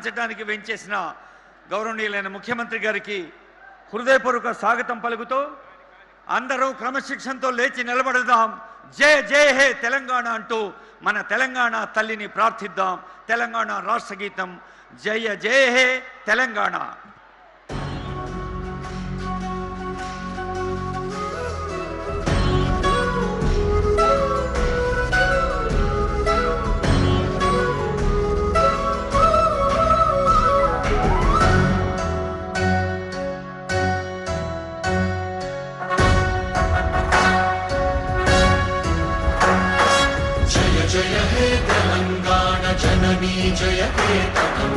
సాధించడానికి వెంచేసిన గౌరవనీయులైన ముఖ్యమంత్రి గారికి హృదయపూర్వక స్వాగతం పలుకుతూ అందరూ క్రమశిక్షణతో లేచి నిలబడదాం. జై జై హే తెలంగాణ అంటూ మన తెలంగాణ తల్లిని ప్రార్థిద్దాం. తెలంగాణ రాష్ట్ర గీతం జయ జయ హే తెలంగాణ. జయ హే తెలంగాణ జననీ జయ కేతనం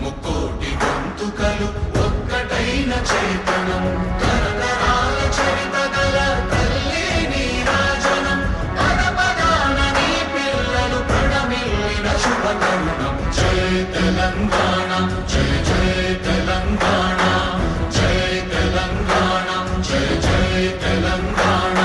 ముక్కోటి గొంతుకలు ఒక్కటైన చేతనం తరతరాల చరిత గల తల్లి నీరాజనం పదపదాన నీ పిల్లలు ప్రణమిల్లిన శుభతరుణం. జయ తెలంగాణ జయ జయ తెలంగాణ జయ తెలంగాణ జయ జయ తెలంగాణ.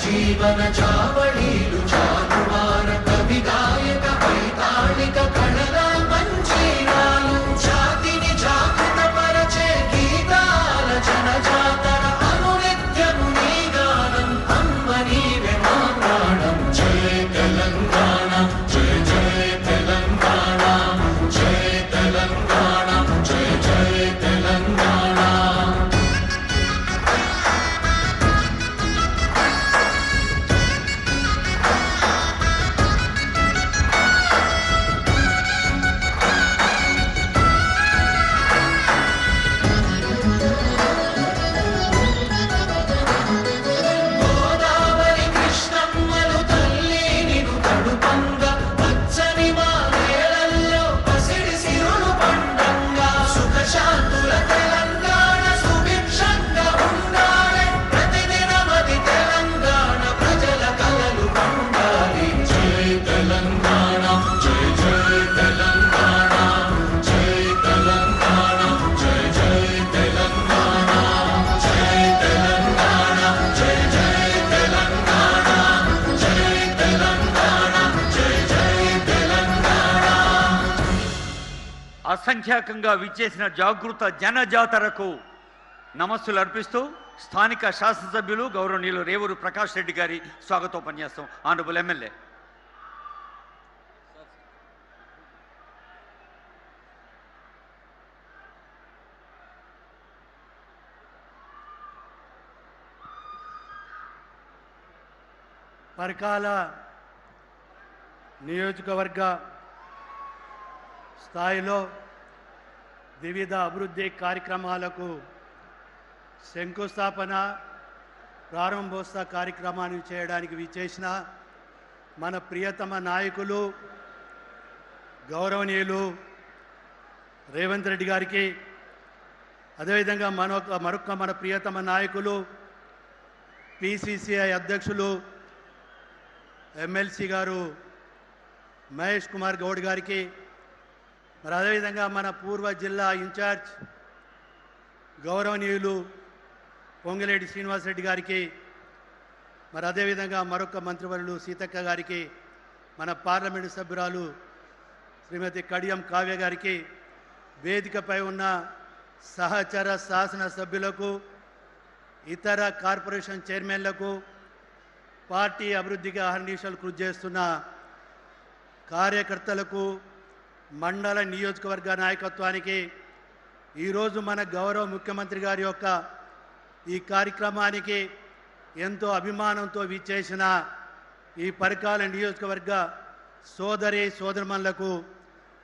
జీవన చావళీలు చారువార కవి గాయక వైతాళిక కళల మంజీరాలు జాతిని జాగృత పరచే గీతాల జనజాతర అనునిత్యము నీ గానం అమ్మ నీవే మా ప్రాణం. జయ తెలంగాణ జయ జయ తెలంగాణ జయ తెలంగాణ జయ జయ తెలంగాణ. అసంఖ్యాకంగా విచ్చేసిన జాగృత జనజాతరకు నమస్సులు అర్పిస్తూ స్థానిక శాసనసభ్యులు గౌరవనీయులు రేవూరు ప్రకాష్ రెడ్డి గారి స్వాగతోపన్యాసం. Honourable MLA. పరకాల నియోజకవర్గ స్థాయిలో వివిధ అభివృద్ధి కార్యక్రమాలకు శంకుస్థాపన ప్రారంభోత్సవ కార్యక్రమాన్ని చేయడానికి విచ్చేసిన మన ప్రియతమ నాయకులు గౌరవనీయులు రేవంత్ రెడ్డి గారికి, అదేవిధంగా మరొక మన ప్రియతమ నాయకులు పిసిసిఐ అధ్యక్షులు ఎమ్మెల్సీ గారు మహేష్ కుమార్ గౌడ్ గారికి, మరి అదేవిధంగా మన పూర్వ జిల్లా ఇన్ఛార్జ్ గౌరవనీయులు పొంగిలేటి శ్రీనివాసరెడ్డి గారికి, మరి అదేవిధంగా మరొక మంత్రివర్యులు సీతక్క గారికి, మన పార్లమెంటు సభ్యురాలు శ్రీమతి కడియం కావ్య గారికి, వేదికపై ఉన్న సహచర శాసన సభ్యులకు, ఇతర కార్పొరేషన్ చైర్మన్లకు, పార్టీ అభివృద్ధికి అహర్నిశలు కృషి చేస్తున్న కార్యకర్తలకు, మండల నియోజకవర్గ నాయకత్వానికి, ఈరోజు మన గౌరవ ముఖ్యమంత్రి గారి యొక్క ఈ కార్యక్రమానికి ఎంతో అభిమానంతో విచ్చేసిన ఈ పరకాల నియోజకవర్గ సోదరి సోదరుమణులకు,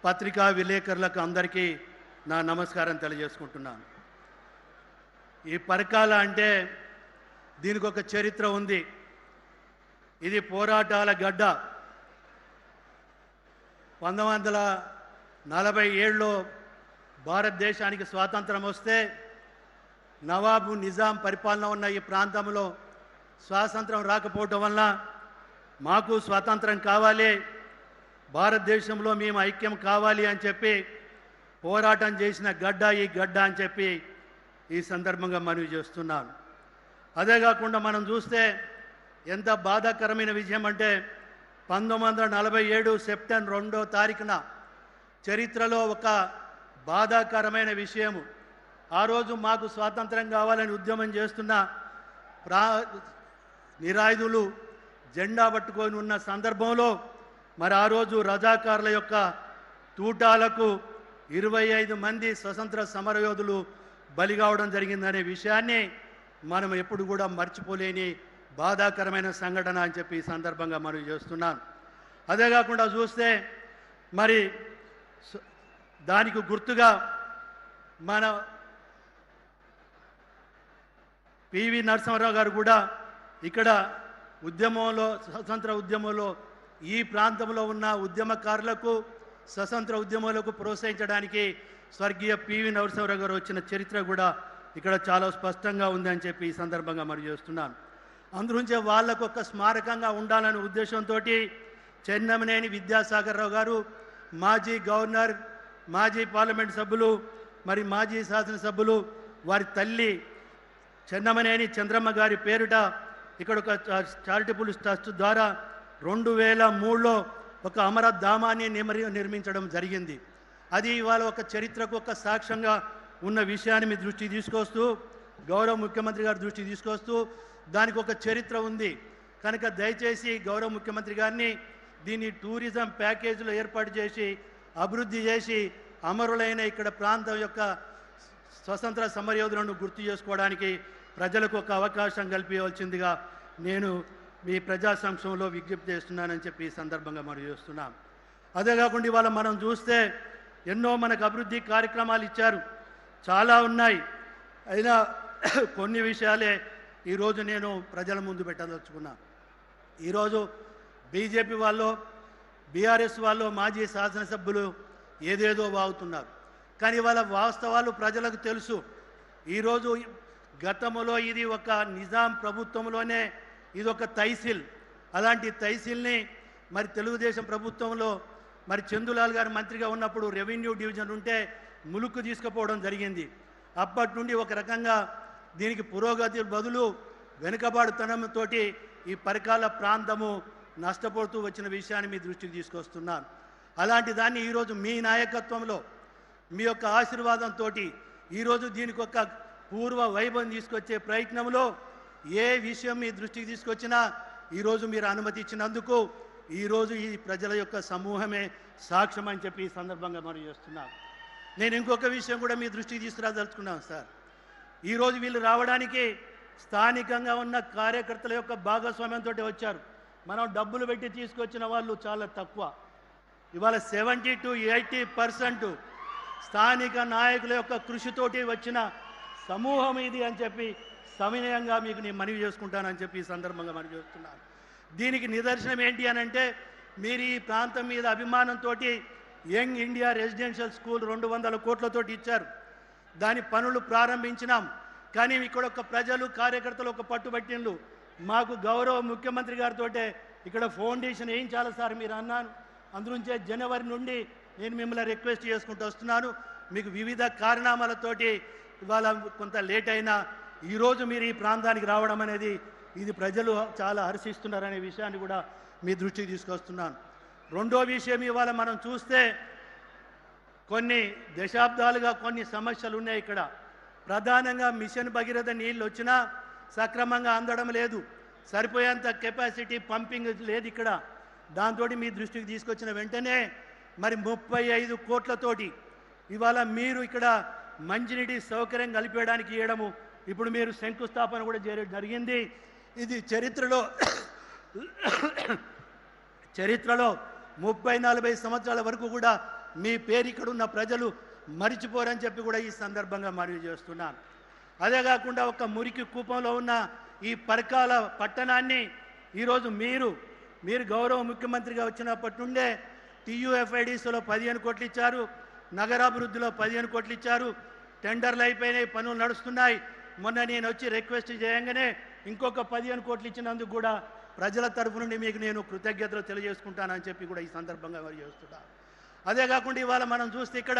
పత్రికా విలేకరులకు అందరికీ నా నమస్కారం తెలియజేసుకుంటున్నాను. ఈ పరకాల అంటే దీనికి ఒక చరిత్ర ఉంది. ఇది పోరాటాల గడ్డ. 1947లో భారతదేశానికి స్వాతంత్రం వస్తే నవాబు నిజాం పరిపాలన ఉన్న ఈ ప్రాంతంలో స్వాతంత్రం రాకపోవటం వల్ల మాకు స్వాతంత్రం కావాలి, భారతదేశంలో మేము ఐక్యం కావాలి అని చెప్పి పోరాటం చేసిన గడ్డ ఈ గడ్డ అని చెప్పి ఈ సందర్భంగా మనవి చేస్తున్నాను. అదే కాకుండా మనం చూస్తే ఎంత బాధాకరమైన విషయం అంటే 1947 సెప్టెంబర్ 2వ తారీఖున చరిత్రలో ఒక బాధాకరమైన విషయము. ఆ రోజు మాకు స్వాతంత్రం కావాలని ఉద్యమం చేస్తున్న నిరాయుధులు జెండా పట్టుకొని ఉన్న సందర్భంలో మరి ఆ రోజు రజాకారుల యొక్క తూటాలకు 25 మంది స్వతంత్ర సమరయోధులు బలి కావడం జరిగిందనే విషయాన్ని మనం ఎప్పుడు కూడా మర్చిపోలేని బాధాకరమైన సంఘటన అని చెప్పి ఈ సందర్భంగా మనం చేస్తున్నాను. అదే కాకుండా చూస్తే మరి దానికి గుర్తుగా మన పివి నరసింహారావు గారు కూడా ఇక్కడ ఉద్యమంలో స్వతంత్ర ఉద్యమంలో ఈ ప్రాంతంలో ఉన్న ఉద్యమకారులకు స్వతంత్ర ఉద్యమాలకు ప్రోత్సహించడానికి స్వర్గీయ పివి నరసింహారావు గారు వచ్చిన చరిత్ర కూడా ఇక్కడ చాలా స్పష్టంగా ఉందని చెప్పి ఈ సందర్భంగా మరి చేస్తున్నాను. అందునుంచే వాళ్లకు ఒక స్మారకంగా ఉండాలనే ఉద్దేశంతో చెన్నమనేని విద్యాసాగర్ రావు గారు, మాజీ గవర్నర్, మాజీ పార్లమెంట్ సభ్యులు, మరి మాజీ శాసనసభ్యులు, వారి తల్లి చెన్నమనేని చంద్రమ్మ గారి పేరిట ఇక్కడ ఒక చారిటబుల్ ట్రస్ట్ ద్వారా 2003లో ఒక అమరధామాన్ని నిర్మించడం జరిగింది. అది ఇవాళ ఒక చరిత్రకు ఒక సాక్ష్యంగా ఉన్న విషయాన్ని మీ దృష్టికి తీసుకొస్తూ, గౌరవ ముఖ్యమంత్రి గారి దృష్టికి తీసుకొస్తూ, దానికి ఒక చరిత్ర ఉంది కనుక దయచేసి గౌరవ ముఖ్యమంత్రి గారిని దీన్ని టూరిజం ప్యాకేజీలో ఏర్పాటు చేసి అభివృద్ధి చేసి అమరులైన ఇక్కడ ప్రాంతం యొక్క స్వతంత్ర సమరయోధులను గుర్తు చేసుకోవడానికి ప్రజలకు ఒక అవకాశం కల్పించవలసిందిగా నేను మీ ప్రజా సంక్షేమంలో విజ్ఞప్తి చేస్తున్నానని చెప్పి ఈ సందర్భంగా మనం చేస్తున్నాం. అదే కాకుండా ఇవాళ మనం చూస్తే ఎన్నో మనకు అభివృద్ధి కార్యక్రమాలు ఇచ్చారు, చాలా ఉన్నాయి. అయినా కొన్ని విషయాలే ఈరోజు నేను ప్రజల ముందు పెట్టదలుచుకున్నా. ఈరోజు బీజేపీ వాళ్ళు, బీఆర్ఎస్ వాళ్ళు, మాజీ శాసనసభ్యులు ఏదేదో వాగుతున్నారు. కానీ వాళ్ళ వాస్తవాలు ప్రజలకు తెలుసు. ఈరోజు గతంలో ఇది ఒక నిజాం ప్రభుత్వంలోనే ఇది ఒక తహసీల్. అలాంటి తహసీల్ని మరి తెలుగుదేశం ప్రభుత్వంలో మరి చందులాల్ గారు మంత్రిగా ఉన్నప్పుడు రెవెన్యూ డివిజన్ ఉంటే ములుక్కు తీసుకుపోవడం జరిగింది. అప్పటి నుండి ఒక రకంగా దీనికి పురోగతి బదులు వెనుకబాటుతనంతో ఈ పరికాల ప్రాంతము నష్టపోతూ వచ్చిన విషయాన్ని మీ దృష్టికి తీసుకొస్తున్నాను. అలాంటి దాన్ని ఈరోజు మీ నాయకత్వంలో మీ యొక్క ఆశీర్వాదంతో ఈరోజు దీనికి ఒక పూర్వ వైభవం తీసుకొచ్చే ప్రయత్నంలో ఏ విషయం మీ దృష్టికి తీసుకొచ్చినా ఈరోజు మీరు అనుమతి ఇచ్చినందుకు ఈరోజు ఈ ప్రజల యొక్క సమూహమే సాక్ష్యం అని చెప్పి ఈ సందర్భంగా మనం చేస్తున్నాం. నేను ఇంకొక విషయం కూడా మీ దృష్టికి తీసుకురాదలుచుకున్నాను సార్. ఈరోజు వీళ్ళు రావడానికి స్థానికంగా ఉన్న కార్యకర్తల యొక్క భాగస్వామ్యంతో వచ్చారు. మనం డబ్బులు పెట్టి తీసుకొచ్చిన వాళ్ళు చాలా తక్కువ. ఇవాళ 70 to 80% స్థానిక నాయకుల యొక్క కృషితోటి వచ్చిన సమూహం ఇది అని చెప్పి సవినయంగా మీకు నేను మనవి చేసుకుంటానని చెప్పి ఈ సందర్భంగా మనవి చేస్తున్నాను. దీనికి నిదర్శనం ఏంటి అని అంటే మీరు ఈ ప్రాంతం మీద అభిమానంతో యంగ్ ఇండియా రెసిడెన్షియల్ స్కూల్ 200 కోట్లతోటి ఇచ్చారు. దాని పనులు ప్రారంభించినాం. కానీ ఇక్కడ ఒక ప్రజలు కార్యకర్తలు ఒక పట్టుబట్టిండ్లు మాకు గౌరవ ముఖ్యమంత్రి గారితో ఇక్కడ ఫౌండేషన్ వేయించాలి సార్ మీరు అన్నాను. అందునుంచే జనవరి నుండి నేను మిమ్మల్ని రిక్వెస్ట్ చేసుకుంటూ వస్తున్నాను. మీకు వివిధ కారణాలతోటి ఇవాళ కొంత లేట్ అయినా ఈరోజు మీరు ఈ ప్రాంతానికి రావడం అనేది ఇది ప్రజలు చాలా హర్షిస్తున్నారనే విషయాన్ని కూడా మీ దృష్టికి తీసుకొస్తున్నాను. రెండో విషయం ఇవాళ మనం చూస్తే కొన్ని దశాబ్దాలుగా కొన్ని సమస్యలు ఉన్నాయి ఇక్కడ. ప్రధానంగా మిషన్ భగీరథ నీళ్ళు వచ్చినా సక్రమంగా అందడం లేదు, సరిపోయేంత కెపాసిటీ పంపింగ్ లేదు ఇక్కడ. దాంతో మీ దృష్టికి తీసుకొచ్చిన వెంటనే మరి 35 కోట్లతోటి ఇవాళ మీరు ఇక్కడ మంచినీటి సౌకర్యం కలిపేయడానికి ఇవ్వడము ఇప్పుడు మీరు శంకుస్థాపన కూడా జరిగింది. ఇది చరిత్రలో 30-40 సంవత్సరాల వరకు కూడా మీ పేరు ఇక్కడ ఉన్న ప్రజలు మరిచిపోరని చెప్పి కూడా ఈ సందర్భంగా మనవి చేస్తున్నాను. అదే కాకుండా ఒక మురికి కూపంలో ఉన్న ఈ పరకాల పట్టణాన్ని ఈరోజు మీరు గౌరవ ముఖ్యమంత్రిగా వచ్చినప్పటి నుండే TUFIDCలో 15 కోట్లు ఇచ్చారు, నగరాభివృద్ధిలో 15 కోట్లు ఇచ్చారు, టెండర్లు అయిపోయినాయి, పనులు నడుస్తున్నాయి. మొన్న నేను వచ్చి రిక్వెస్ట్ చేయంగానే ఇంకొక 15 కోట్లు ఇచ్చినందుకు కూడా ప్రజల తరఫు నుండి మీకు నేను కృతజ్ఞతలు తెలియజేసుకుంటానని చెప్పి కూడా ఈ సందర్భంగా మరి చేస్తున్నా. అదే కాకుండా ఇవాళ మనం చూస్తే ఇక్కడ